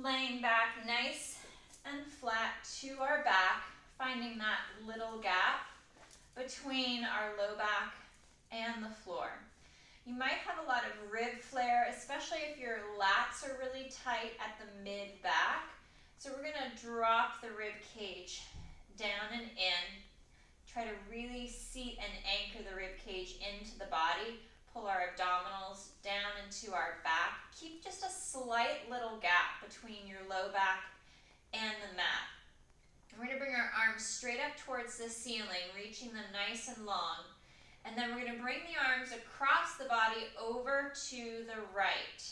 Laying back nice and flat to our back, finding that little gap between our low back and the floor. You might have a lot of rib flare, especially if your lats are really tight at the mid-back. So we're going to drop the rib cage down and in. Try to really seat and anchor the rib cage into the body. Pull our abdominals down into our back. Keep just a slight little gap between your low back and the mat. We're going to bring our arms straight up towards the ceiling, reaching them nice and long. And then we're going to bring the arms across the body over to the right.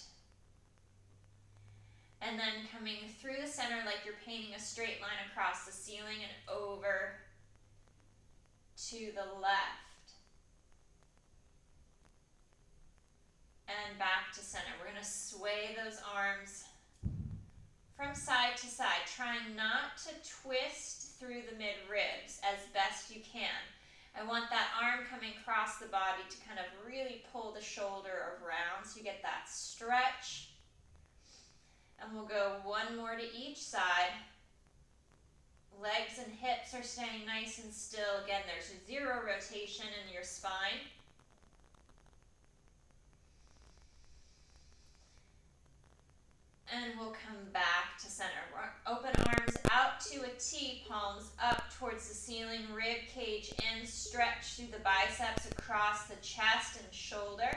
And then coming through the center like you're painting a straight line across the ceiling and over to the left. And back to center. We're going to sway those arms from side to side, trying not to twist through the mid-ribs as best you can. I want that arm coming across the body to kind of really pull the shoulder around so you get that stretch. And we'll go one more to each side. Legs and hips are staying nice and still. Again, there's zero rotation in your spine. And we'll come back to center. Open arms out to a T, palms up towards the ceiling, rib cage in, stretch through the biceps across the chest and shoulder.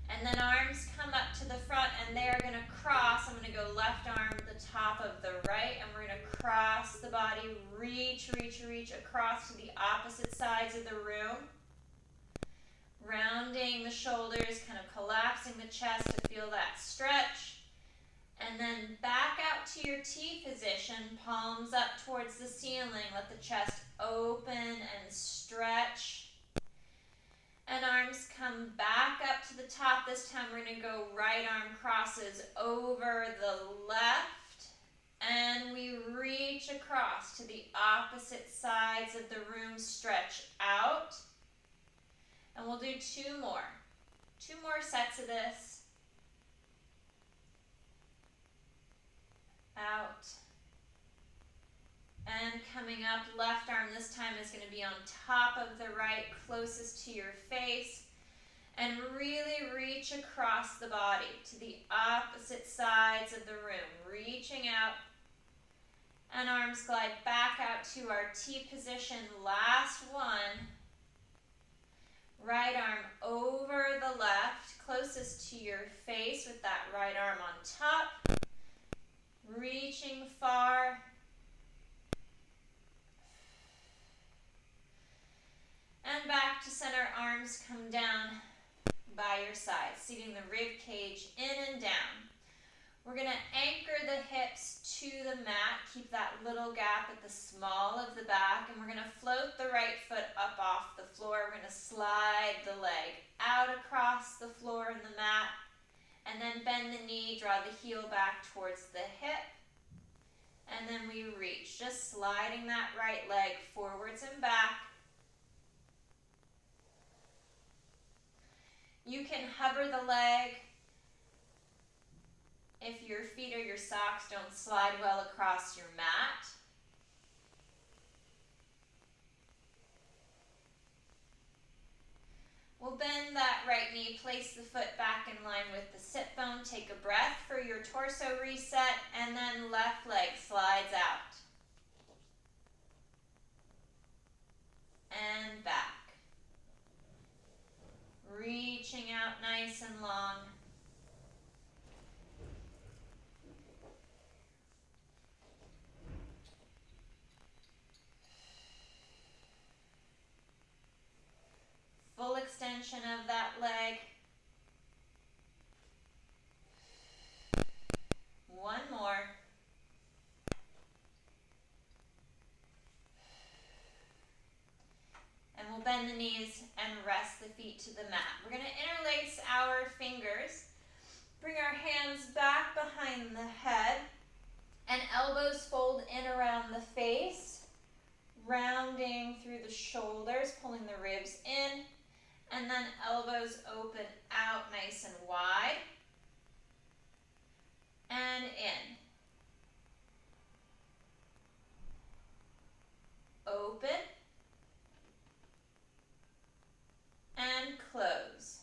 And then arms come up to the front and they're going to cross. I'm going to go left arm to the top of the right and we're going to cross the body, reach across to the opposite sides of the room. Rounding the shoulders, kind of collapsing the chest to feel that stretch. And then back out to your T position, palms up towards the ceiling. Let the chest open and stretch. And arms come back up to the top. This time we're going to go right arm crosses over the left. And we reach across to the opposite sides of the room, stretch out. And we'll do two more sets of this. Out. And coming up, left arm this time is going to be on top of the right, closest to your face. And really reach across the body to the opposite sides of the room, reaching out. And arms glide back out to our T position, last one. Right arm over the left, closest to your face with that right arm on top. Reaching far. And back to center, arms come down by your side, seating the rib cage in and down. We're going to anchor the hips to the mat, keep that little gap at the small of the back, and we're going to float the right foot up off the floor. We're going to slide the leg out across the floor and the mat, and then bend the knee, draw the heel back towards the hip, and then we reach, just sliding that right leg forwards and back. You can hover the leg if your feet or your socks don't slide well across your mat. We'll bend that right knee, place the foot back in line with the sit bone, take a breath for your torso reset, and then left leg slides out. And back. Reaching out nice and long. Full extension of that leg. One more. And we'll bend the knees and rest the feet to the mat. We're going to interlace our fingers. Bring our hands back behind the head. And elbows fold in around the face. Rounding through the shoulders, pulling the ribs in. And then elbows open out nice and wide. and in. Open and close.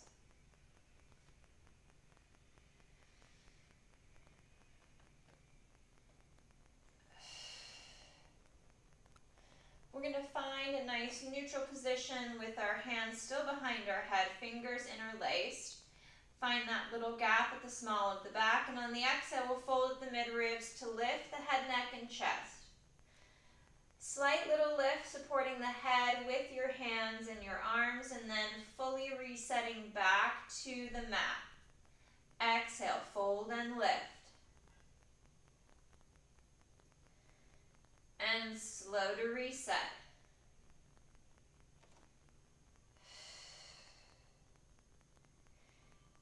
We're going to find a nice neutral position with our hands still behind our head, fingers interlaced. Find that little gap at the small of the back, and on the exhale, we'll fold at the mid-ribs to lift the head, neck, and chest. Slight little lift supporting the head with your hands and your arms, and then fully resetting back to the mat. Exhale, fold and lift. And slow to reset.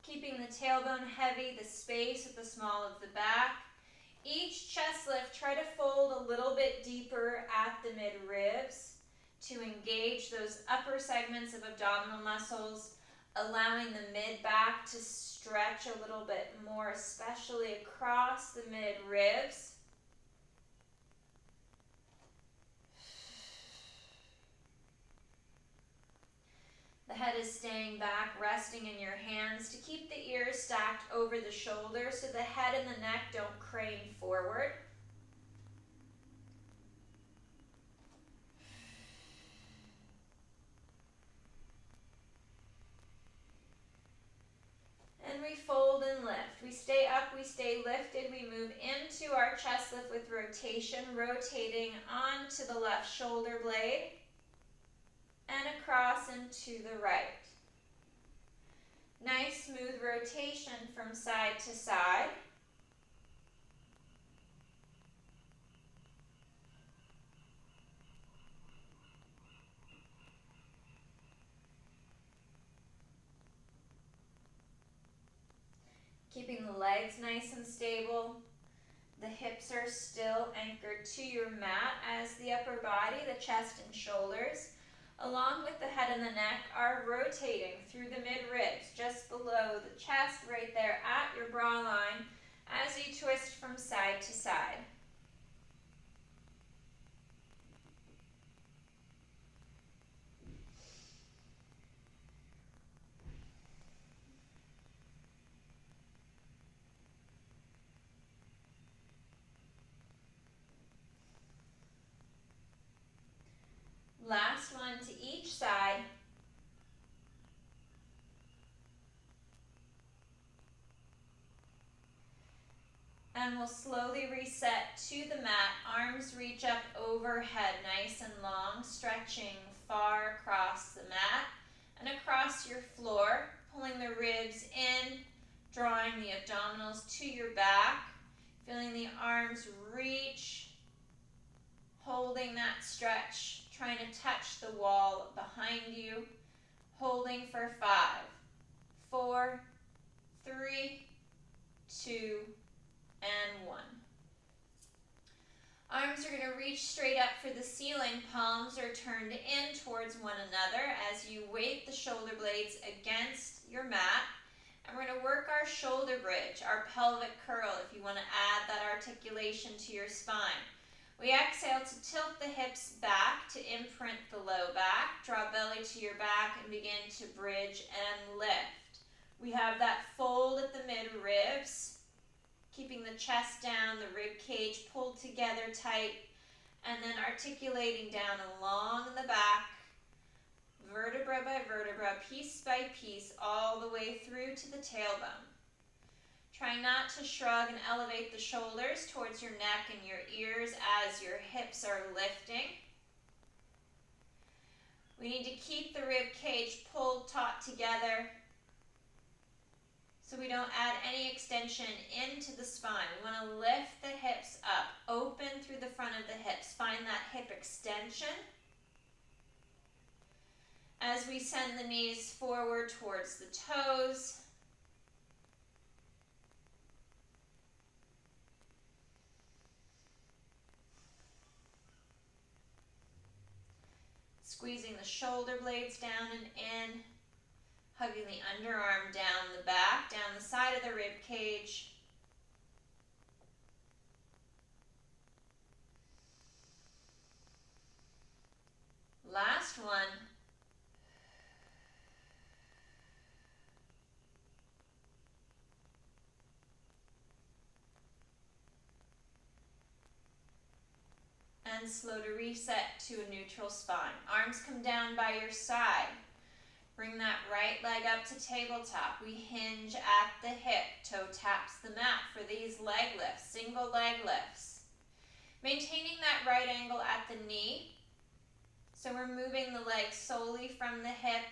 Keeping the tailbone heavy, the space at the small of the back. Each chest lift, try to fold a little bit deeper at the mid-ribs to engage those upper segments of abdominal muscles, allowing the mid-back to stretch a little bit more, especially across the mid-ribs. The head is staying back, resting in your hands to keep the ears stacked over the shoulders so the head and the neck don't crane forward. And we fold and lift. We stay up, we stay lifted. We move into our chest lift with rotation, rotating onto the left shoulder blade and across and to the right. Nice smooth rotation from side to side. Keeping the legs nice and stable. The hips are still anchored to your mat as the upper body, the chest and shoulders, along with the head and the neck, are rotating through the mid-ribs, just below the chest, right there at your bra line, as you twist from side to side. Last one to each side. And we'll slowly reset to the mat. Arms reach up overhead, nice and long, stretching far across the mat and across your floor, pulling the ribs in, drawing the abdominals to your back, feeling the arms reach, holding that stretch, trying to touch the wall behind you, holding for 5, 4, 3, 2, and 1. Arms are going to reach straight up for the ceiling. Palms are turned in towards one another as you weight the shoulder blades against your mat. And we're going to work our shoulder bridge, our pelvic curl, if you want to add that articulation to your spine. We exhale to tilt the hips back to imprint the low back. Draw belly to your back and begin to bridge and lift. We have that fold at the mid-ribs, keeping the chest down, the rib cage pulled together tight, and then articulating down along the back, vertebra by vertebra, piece by piece, all the way through to the tailbone. Try not to shrug and elevate the shoulders towards your neck and your ears as your hips are lifting. We need to keep the rib cage pulled taut together so we don't add any extension into the spine. We want to lift the hips up, open through the front of the hips. Find that hip extension as we send the knees forward towards the toes. Squeezing the shoulder blades down and in, hugging the underarm down the back, down the side of the rib cage. one. And slow to reset to a neutral spine. Arms come down by your side. Bring that right leg up to tabletop. We hinge at the hip. Toe taps the mat for these leg lifts, single leg lifts. Maintaining that right angle at the knee. So we're moving the leg solely from the hip.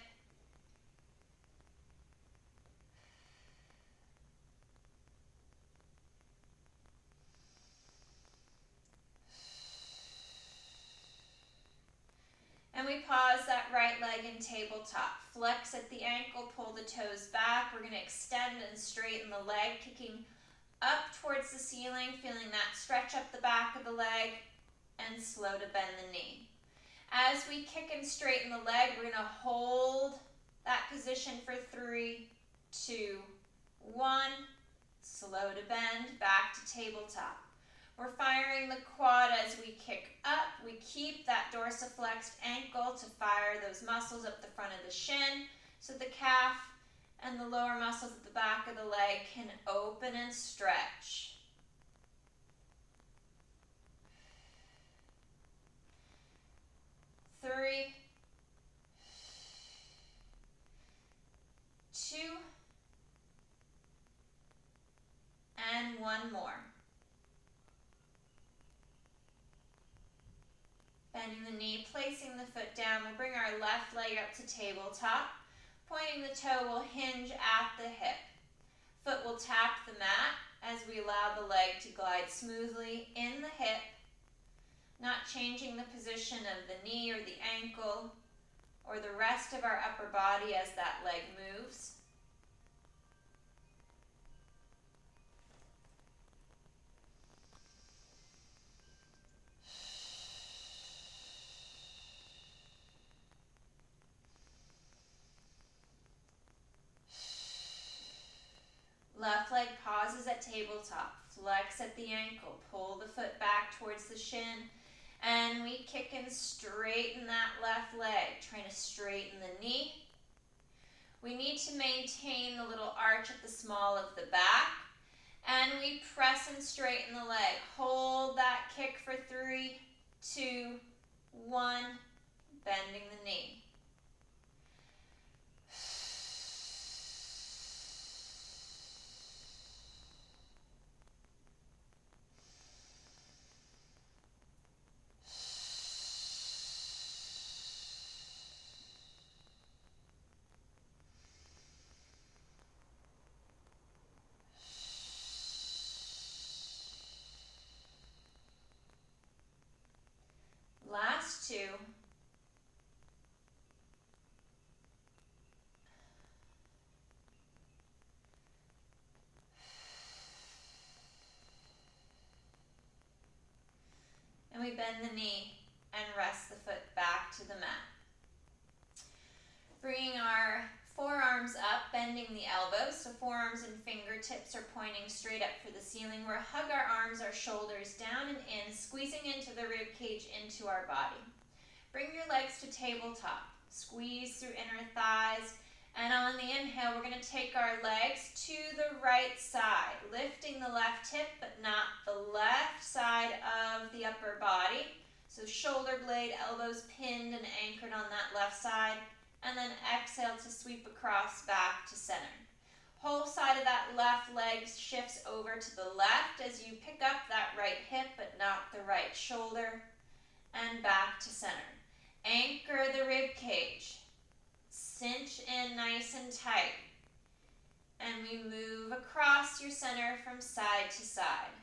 And we pause that right leg in tabletop. Flex at the ankle, pull the toes back. We're going to extend and straighten the leg, kicking up towards the ceiling, feeling that stretch up the back of the leg, and slow to bend the knee. As we kick and straighten the leg, we're going to hold that position for 3, 2, 1. Slow to bend, back to tabletop. We're firing the quad as we kick up. We keep that dorsiflexed ankle to fire those muscles up the front of the shin so the calf and the lower muscles at the back of the leg can open and stretch. Three, 2, and 1 more. Bending the knee, placing the foot down. We'll bring our left leg up to tabletop. Pointing the toe will hinge at the hip. Foot will tap the mat as we allow the leg to glide smoothly in the hip, not changing the position of the knee or the ankle or the rest of our upper body as that leg moves. Left leg pauses at tabletop. Flex at the ankle. Pull the foot back towards the shin. And we kick and straighten that left leg. Trying to straighten the knee. We need to maintain the little arch at the small of the back. And we press and straighten the leg. Hold that kick for 3, 2, 1. Bending the knee. Last 2. And we bend the knee and rest the foot back to the mat. Bringing our forearms up, bending the elbows, so forearms and fingertips are pointing straight up for the ceiling. We're hug our arms, our shoulders down and in, squeezing into the rib cage, into our body. Bring your legs to tabletop. Squeeze through inner thighs. And on the inhale, we're going to take our legs to the right side, lifting the left hip, but not the left side of the upper body. So shoulder blade, elbows pinned and anchored on that left side. And then exhale to sweep across back to center. Whole side of that left leg shifts over to the left as you pick up that right hip, but not the right shoulder. And back to center. Anchor the rib cage. Cinch in nice and tight. And we move across your center from side to side.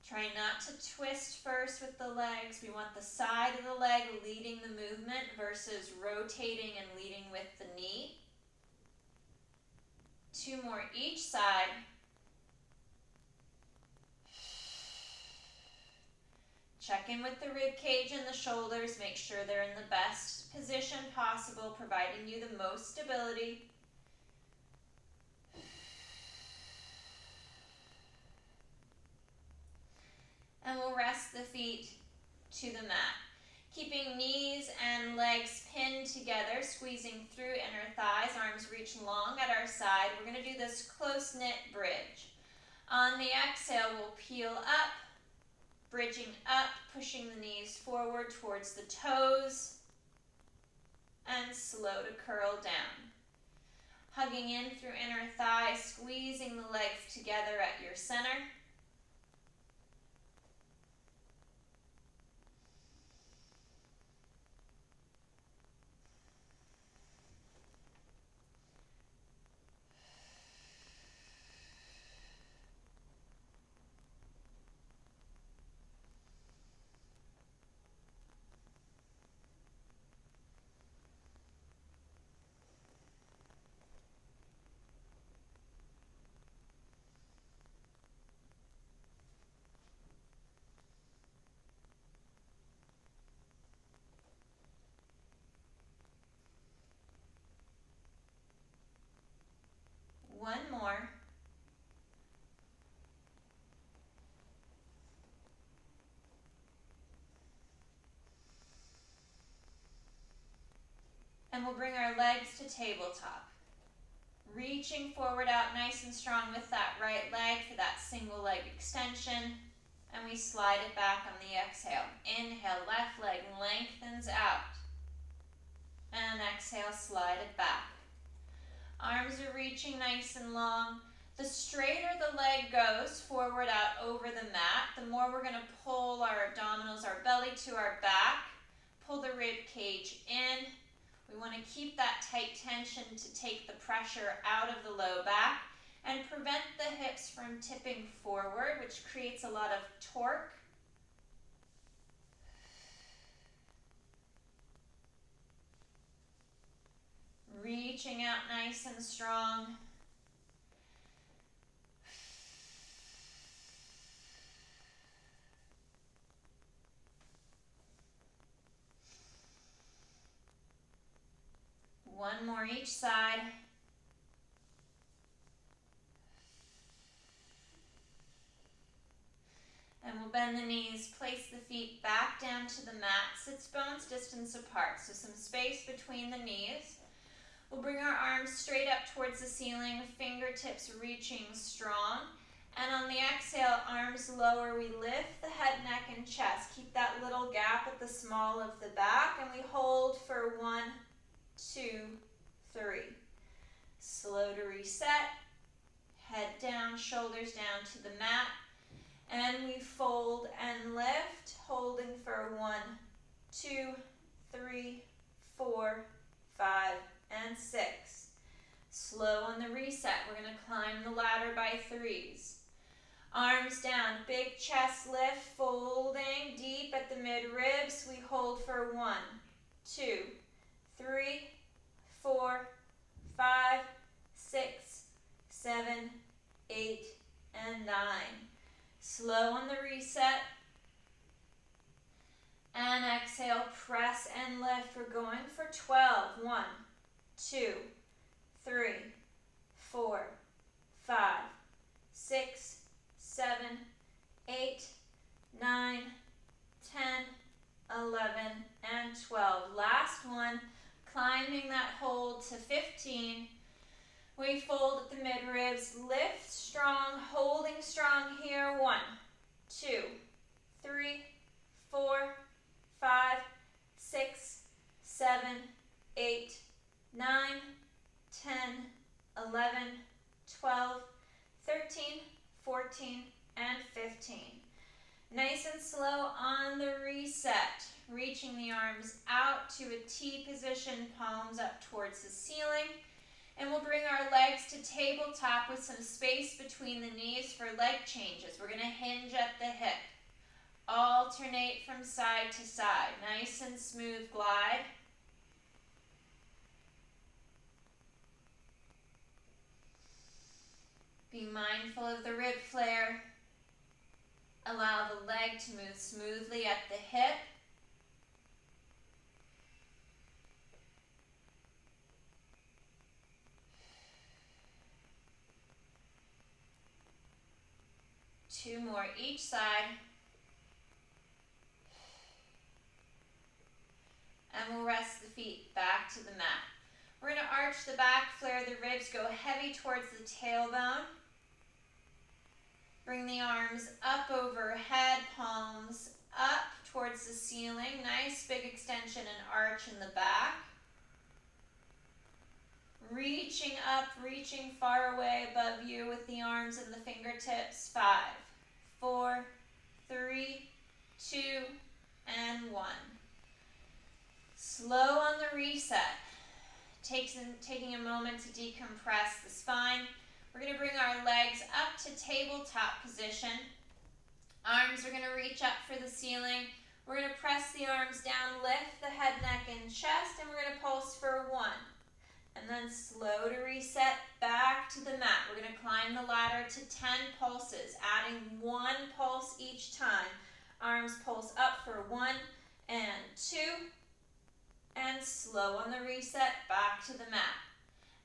Try not to twist first with the legs. We want the side of the leg leading the movement versus rotating and leading with the knee. 2 more each side. Check in with the rib cage and the shoulders. Make sure they're in the best position possible, providing you the most stability. And we'll rest the feet to the mat. Keeping knees and legs pinned together, squeezing through inner thighs, arms reach long at our side. We're going to do this close-knit bridge. On the exhale, we'll peel up, bridging up, pushing the knees forward towards the toes, and slow to curl down. Hugging in through inner thighs, squeezing the legs together at your center. One more. And we'll bring our legs to tabletop. Reaching forward out nice and strong with that right leg for that single leg extension. And we slide it back on the exhale. Inhale, left leg lengthens out. And exhale, slide it back. Arms are reaching nice and long. The straighter the leg goes forward out over the mat, the more we're going to pull our abdominals, our belly to our back, pull the rib cage in. We want to keep that tight tension to take the pressure out of the low back and prevent the hips from tipping forward, which creates a lot of torque. Reaching out nice and strong. One more each side. And we'll bend the knees, place the feet back down to the mat, sits bones distance apart, so some space between the knees. We'll bring our arms straight up towards the ceiling, fingertips reaching strong. And on the exhale, arms lower, we lift the head, neck, and chest. Keep that little gap at the small of the back, and we hold for 1, 2, 3. Slow to reset. Head down, shoulders down to the mat. And we fold and lift, holding for 1, 2, 3, 4, 5, and 6. Slow on the reset. We're going to climb the ladder by 3s. Arms down, big chest lift, folding deep at the mid ribs. We hold for 1, 2, 3, 4, 5, 6, 7, 8, and 9. Slow on the reset. And exhale, press and lift. We're going for 12. 1, 2, 3, 4, 5, 6, 7, 8, 9, 10, 11, and 12. Last one, climbing that hold to 15. We fold at the mid-ribs, lift strong, holding strong here. 1, 2, 3, 4, 5, 6, 7, 8, 9, 10, 11, 12, 13, 14, and 15. Nice and slow on the reset, reaching the arms out to a T position, palms up towards the ceiling. And we'll bring our legs to tabletop with some space between the knees for leg changes. We're going to hinge at the hip. Alternate from side to side. Nice and smooth glide. 2 more each side. And we'll rest the feet back to the mat. We're going to arch the back, flare the ribs, go heavy towards the tailbone. Bring the arms up overhead, palms up towards the ceiling. Nice big extension and arch in the back. Reaching up, reaching far away above you with the arms and the fingertips. 5, 4, 3, 2, and 1. Slow on the reset. Taking a moment to decompress the spine. We're going to bring our legs up to tabletop position. Arms are going to reach up for the ceiling. We're going to press the arms down, lift the head, neck, and chest, and we're going to pulse for 1. And then slow to reset back to the mat. We're going to climb the ladder to 10 pulses, adding 1 pulse each time. Arms pulse up for 1 and 2. And slow on the reset, back to the mat.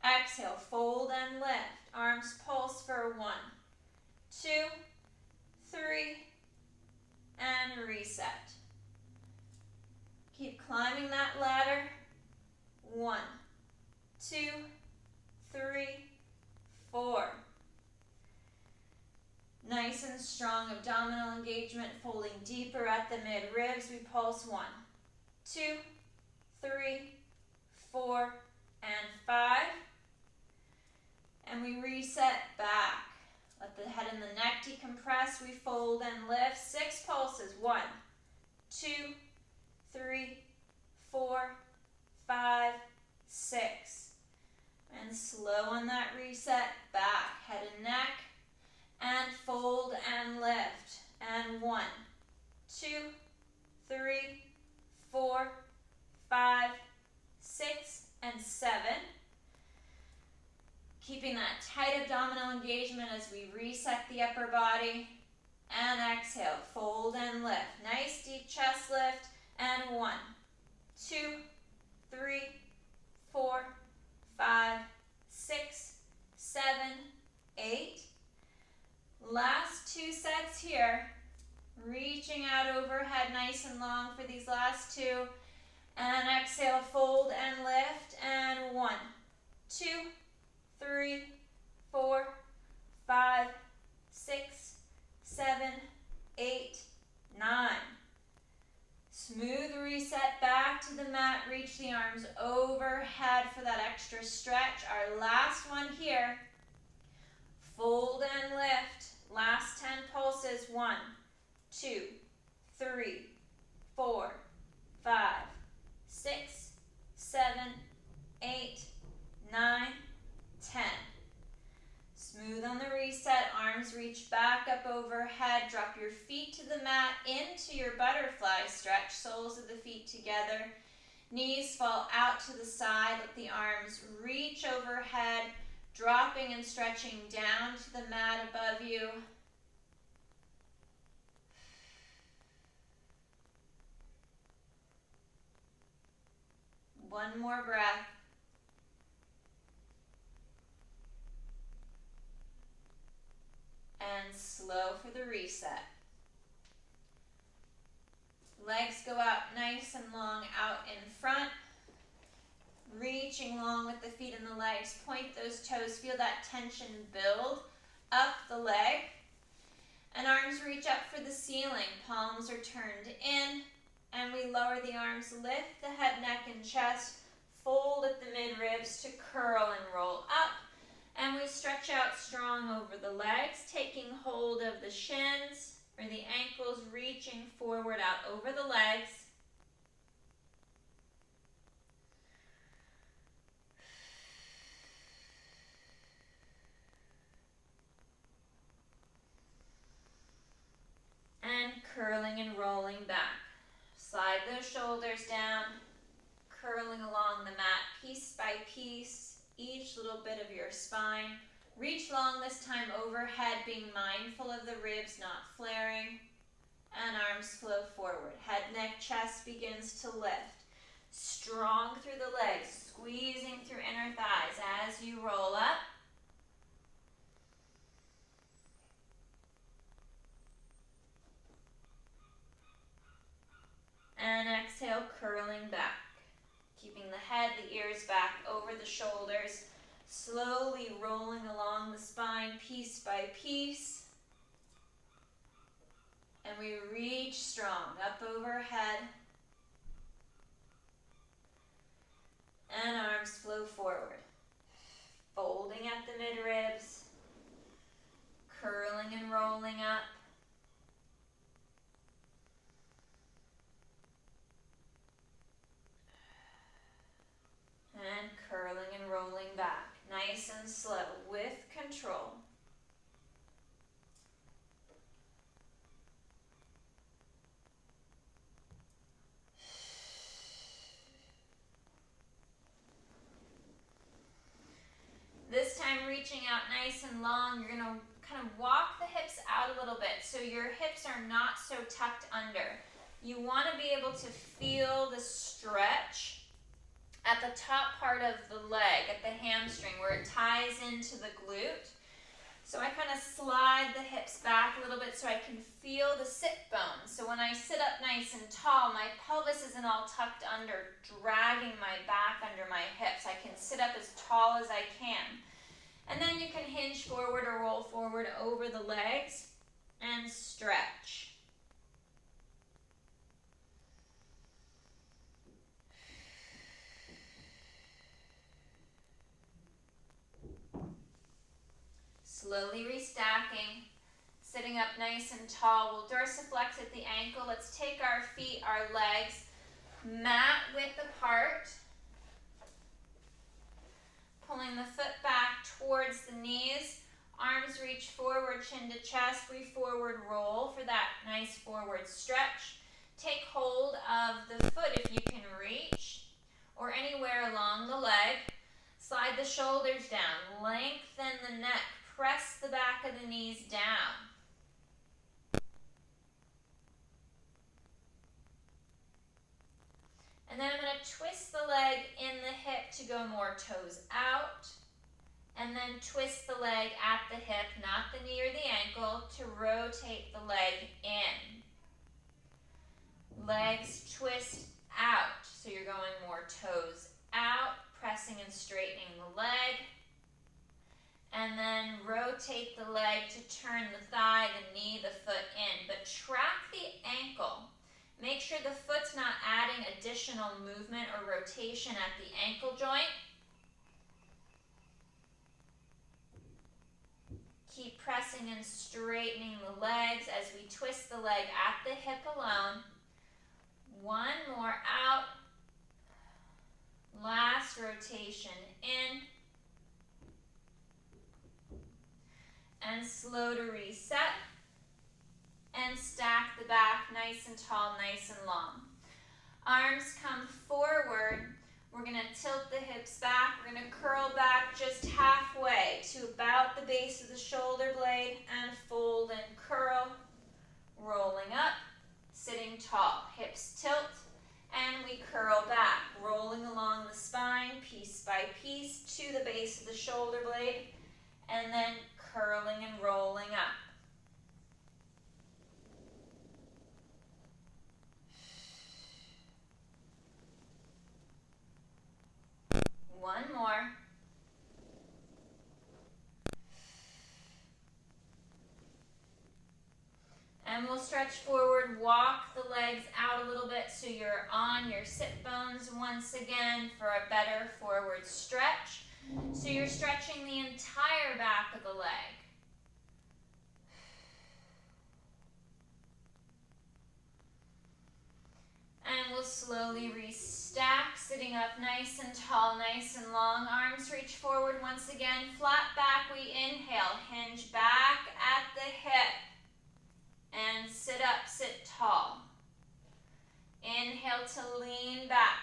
Exhale, fold and lift. Arms pulse for 1, 2, 3, and reset. Keep climbing that ladder. 1, 2, 3, 4. Nice and strong abdominal engagement, folding deeper at the mid-ribs. We pulse 1, 2, 3, 4, and 5. And we reset back. Let the head and the neck decompress. We fold and lift. 6 pulses. 1, 2, 3, 4, 5, 6. And slow on that reset. Back, head and neck. And fold and lift. And 1, 2, 3, 4, 5, 6, and 7. Keeping that tight abdominal engagement as we reset the upper body. And exhale, fold and lift. Nice deep chest lift. And 1, 2, 3, 4, 5, 6, 7, 8. Last 2 sets here. Reaching out overhead nice and long for these last 2. And exhale, fold and lift. And 1, 2, 3, 4, 5, 6, 7, 8, 9. Smooth reset back to the mat. Reach the arms overhead for that extra stretch. Our last one here. Fold and lift. Last 10 pulses. 1, 2, 3, 4, 5, 6, 7, 8, 9, 10. Smooth on the reset. Arms reach back up overhead. Drop your feet to the mat into your butterfly stretch. Soles of the feet together. Knees fall out to the side. Let the arms reach overhead. Dropping and stretching down to the mat above you. One more breath. And slow for the reset. Legs go out nice and long out in front. Reaching long with the feet and the legs. Point those toes. Feel that tension build up the leg. And arms reach up for the ceiling. Palms are turned in. And we lower the arms. Lift the head, neck, and chest. Fold at the mid-ribs to curl and roll up. And we stretch out strong over the legs, taking hold of the shins or the ankles, reaching forward out over the legs. And curling and rolling back. Slide those shoulders down, curling along the mat piece by piece. Each little bit of your spine. Reach long this time overhead, being mindful of the ribs not flaring. And arms flow forward. Head, neck, chest begins to lift. Strong through the legs, squeezing through inner thighs as you roll up. Slowly rolling along the spine piece by piece. And we reach strong up overhead. And arms flow forward. Folding at the midribs. Curling and rolling up. And curling and rolling back. Nice and slow with control. This time reaching out nice and long, you're going to kind of walk the hips out a little bit so your hips are not so tucked under. You want to be able to feel the stretch at the top part of the leg, at the hamstring, where it ties into the glute. So I kind of slide the hips back a little bit so I can feel the sit bones. So when I sit up nice and tall, my pelvis isn't all tucked under, dragging my back under my hips. I can sit up as tall as I can. And then you can hinge forward or roll forward over the legs and stretch. Slowly restacking, sitting up nice and tall. We'll dorsiflex at the ankle. Let's take our feet, our legs, mat width apart. Pulling the foot back towards the knees. Arms reach forward, chin to chest. We forward roll for that nice forward stretch. Take hold of the foot if you can reach, or anywhere along the leg. Slide the shoulders down. Lengthen the neck. Press the back of the knees down. And then I'm going to twist the leg in the hip to go more toes out. And then twist the leg at the hip, not the knee or the ankle, to rotate the leg in. Legs twist out. So you're going more toes out, pressing and straightening the leg. And then rotate the leg to turn the thigh, the knee, the foot in. But track the ankle. Make sure the foot's not adding additional movement or rotation at the ankle joint. Keep pressing and straightening the legs as we twist the leg at the hip alone. One more out. Last rotation in. And slow to reset. And stack the back nice and tall, nice and long. Arms come forward. We're going to tilt the hips back. We're going to curl back just halfway to about the base of the shoulder blade and fold and curl. Rolling up, sitting tall. Hips tilt and we curl back. Rolling along the spine piece by piece to the base of the shoulder blade and then curling and rolling up. One more. And we'll stretch forward, walk the legs out a little bit so you're on your sit bones once again for a better forward stretch. So you're stretching the entire back of the leg. And we'll slowly restack, sitting up nice and tall, nice and long. Arms reach forward once again. Flat back, we inhale. Hinge back at the hip. And sit up, sit tall. Inhale to lean back.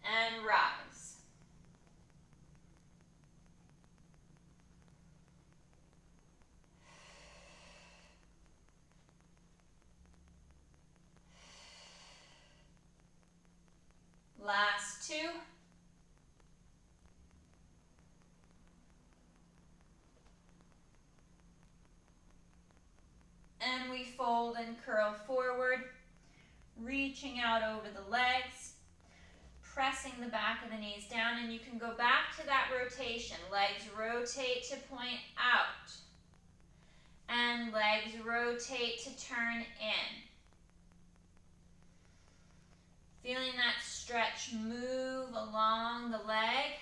And rise. Last two. And we fold and curl forward, reaching out over the legs. pressing the back of the knees down, and you can go back to that rotation. Legs rotate to point out, and legs rotate to turn in. Feeling that stretch move along the leg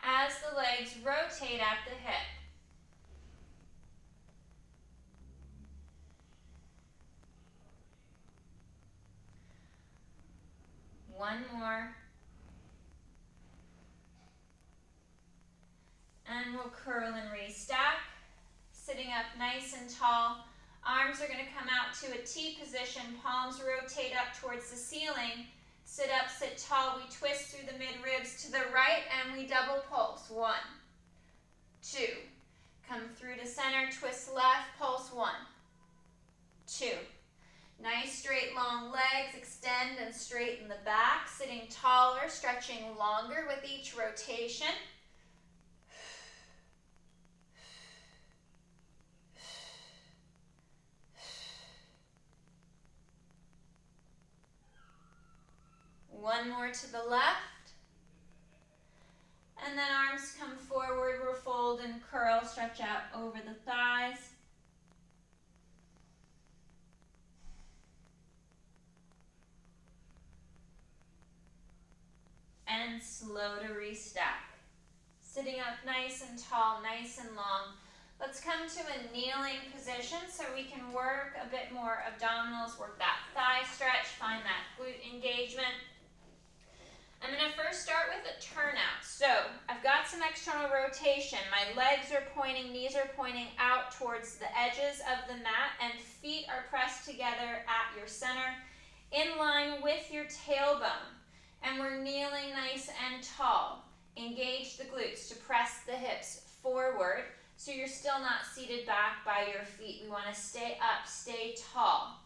as the legs rotate at the hip. One more. And we'll curl and restack. Sitting up nice and tall. Arms are going to come out to a T position. Palms rotate up towards the ceiling. Sit up, sit tall. We twist through the mid-ribs to the right and we double pulse. 1, 2. Come through to center, twist left, pulse 1, 2. Nice straight long legs, extend and straighten the back, sitting taller, stretching longer with each rotation. One more to the left. And then arms come forward, we'll fold and curl, stretch out over the thighs. And slow to restack. Sitting up nice and tall, nice and long. Let's come to a kneeling position so we can work a bit more abdominals, work that thigh stretch, find that glute engagement. I'm going to first start with a turnout. So I've got some external rotation. My legs are pointing, knees are pointing out towards the edges of the mat, and feet are pressed together at your center in line with your tailbone. And we're kneeling nice and tall. Engage the glutes to press the hips forward so you're still not seated back by your feet. We want to stay up, stay tall.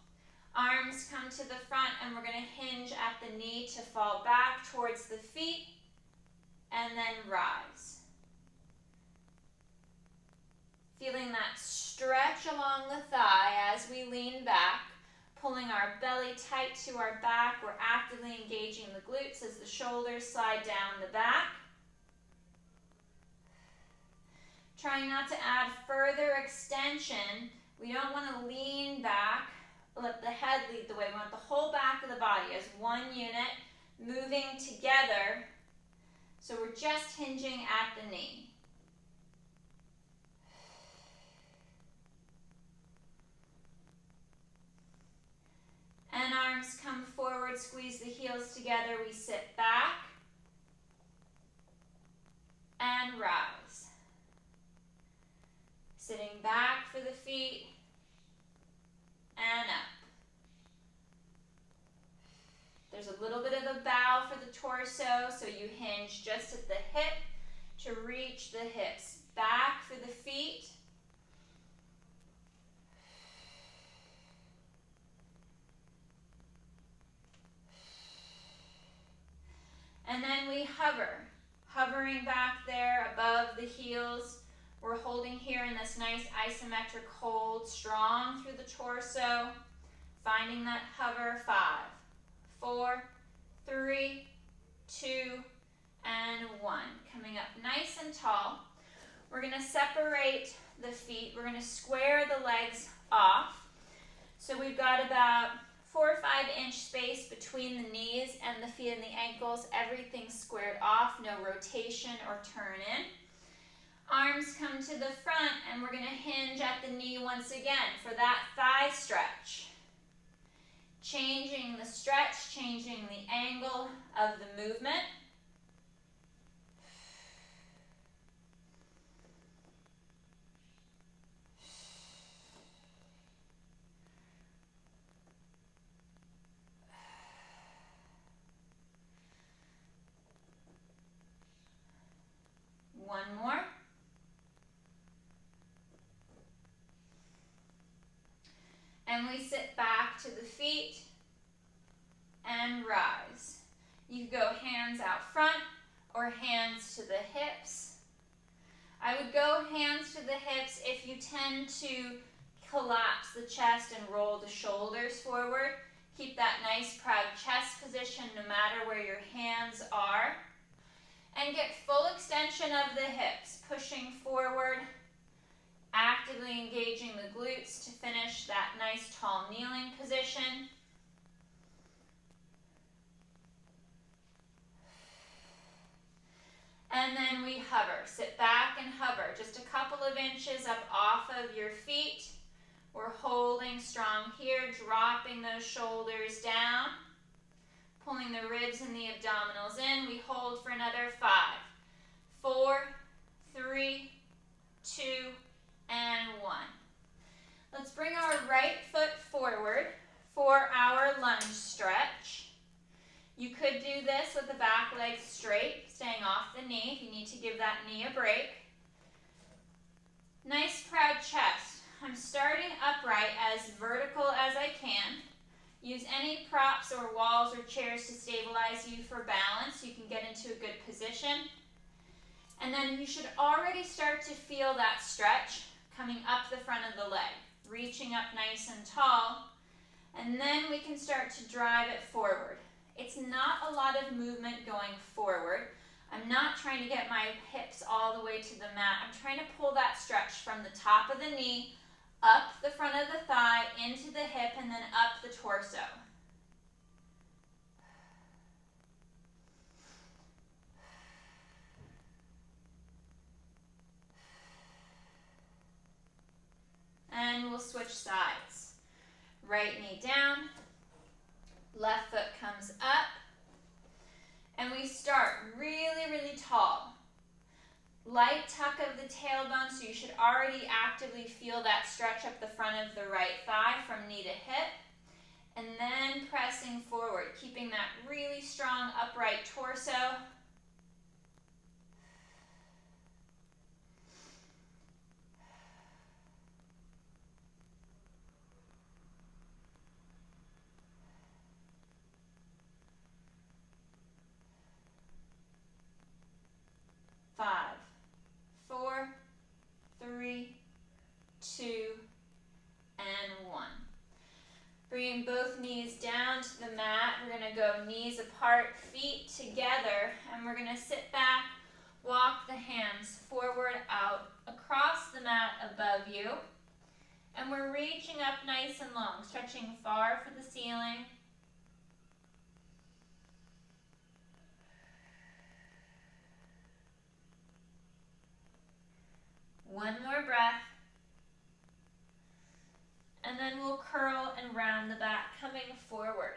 Arms come to the front and we're going to hinge at the knee to fall back towards the feet and then rise. Feeling that stretch along the thigh as we lean back, pulling our belly tight to our back. We're actively engaging the glutes as the shoulders slide down the back. Trying not to add further extension. We don't want to lean back. Let the head lead the way. We want the whole back of the body as one unit, moving together. So we're just hinging at the knee. And arms come forward, squeeze the heels together. We sit back and rise. Sitting back for the feet. And up. There's a little bit of a bow for the torso, so you hinge just at the hip to reach the hips. Back for the feet. And then we hover. Hovering back there above the heels. We're holding here in this nice isometric hold, strong through the torso, finding that hover. 5, 4, 3, 2, and 1. Coming up nice and tall. We're going to separate the feet. We're going to square the legs off. So we've got about 4 or 5 inch space between the knees and the feet and the ankles. Everything squared off, no rotation or turn in. Arms come to the front and we're going to hinge at the knee once again for that thigh stretch. Changing the stretch, changing the angle of the movement. One more. And we sit back to the feet and rise. You can go hands out front or hands to the hips. I would go hands to the hips if you tend to collapse the chest and roll the shoulders forward. Keep that nice proud chest position no matter where your hands are. And get full extension of the hips, pushing forward, actively engaging the glutes to finish that nice tall kneeling position. And then we hover. Sit back and hover just a couple of inches up off of your feet. We're holding strong here, dropping those shoulders down, pulling the ribs and the abdominals in. We hold for another 5, 4, 3, 2, and 1. Let's bring our right foot forward for our lunge stretch. You could do this with the back leg straight, staying off the knee if you need to give that knee a break. Nice proud chest. I'm starting upright as vertical as I can. Use any props or walls or chairs to stabilize you for balance. You can get into a good position. And then you should already start to feel that stretch coming up the front of the leg, reaching up nice and tall. And then we can start to drive it forward. It's not a lot of movement going forward. I'm not trying to get my hips all the way to the mat. I'm trying to pull that stretch from the top of the knee, up the front of the thigh, into the hip, and then up the torso. And we'll switch sides. Right knee down, left foot comes up, and we start really, really tall. Light tuck of the tailbone, so you should already actively feel that stretch up the front of the right thigh from knee to hip. And then pressing forward, keeping that really strong upright torso. Five, 4, 3, 2, and 1. Bringing both knees down to the mat. We're going to go knees apart, feet together, and we're going to sit back, walk the hands forward, out, across the mat above you. And we're reaching up nice and long, stretching far for the ceiling. One more breath. And then we'll curl and round the back, coming forward.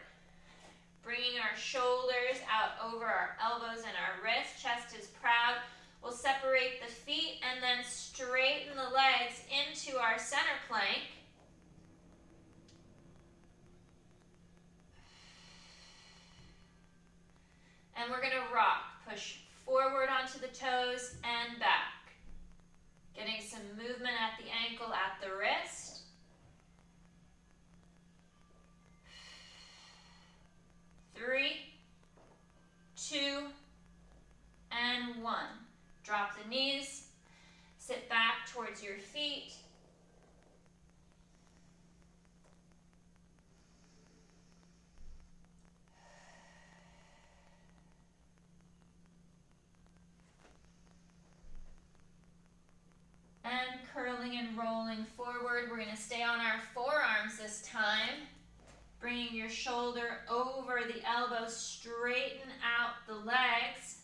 Bringing our shoulders out over our elbows and our wrists. Chest is proud. We'll separate the feet and then straighten the legs into our center plank. And we're going to rock. Push forward onto the toes and back. Getting some movement at the ankle, at the wrist. Three, 2, and 1. Drop the knees. Sit back towards your feet. And curling and rolling forward. We're going to stay on our forearms this time. Bringing your shoulder over the elbow, straighten out the legs.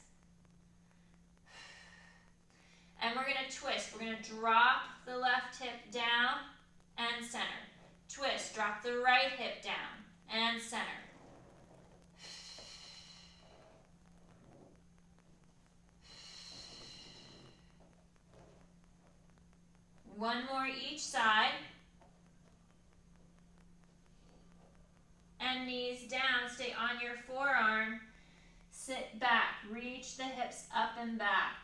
And we're going to twist. We're going to drop the left hip down and center. Twist, drop the right hip down and center. One more each side. And knees down, stay on your forearm. Sit back, reach the hips up and back.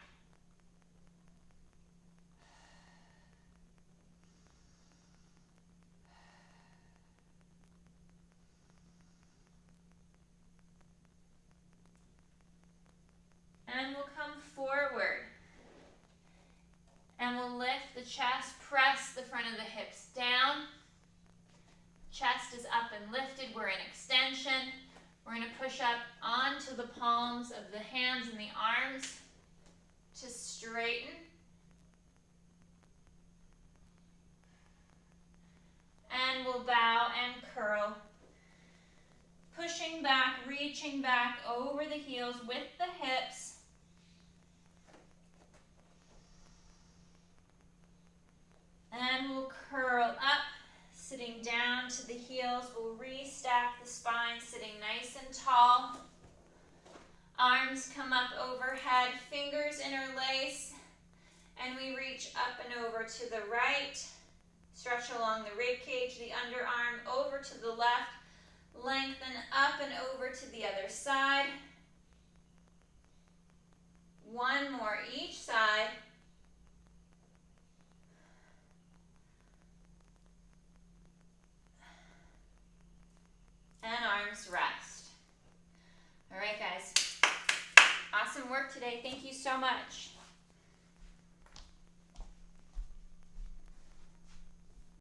And we'll come forward. And we'll lift the chest, press the front of the hips down. Chest is up and lifted. We're in extension. We're going to push up onto the palms of the hands and the arms to straighten. And we'll bow and curl. Pushing back, reaching back over the heels with the hips. And we'll curl up, sitting down to the heels. We'll restack the spine, sitting nice and tall. Arms come up overhead, fingers interlace, and we reach up and over to the right. Stretch along the rib cage, the underarm over to the left. Lengthen up and over to the other side. One more each side. And arms rest. All right, guys. Awesome work today. Thank you so much.